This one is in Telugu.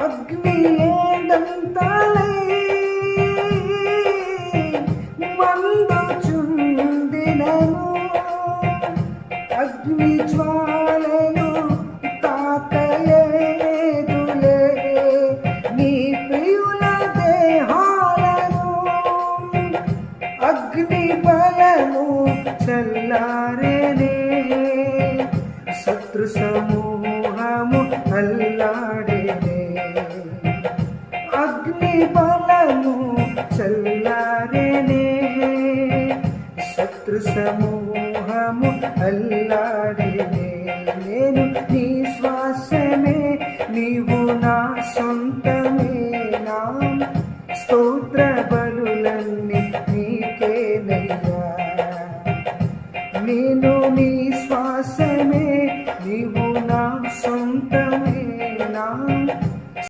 అగ్ని ఏడంతలై మండుచుండినను, అగ్ని జ్వాలలు తాకలేదులే నీ ప్రియుల దేహాలను. అగ్ని బలము చల్లారేనే, శత్రు సమూహము అల్లాడేనే. అగ్ని బలము చల్లారేనే, శత్రు సమూహము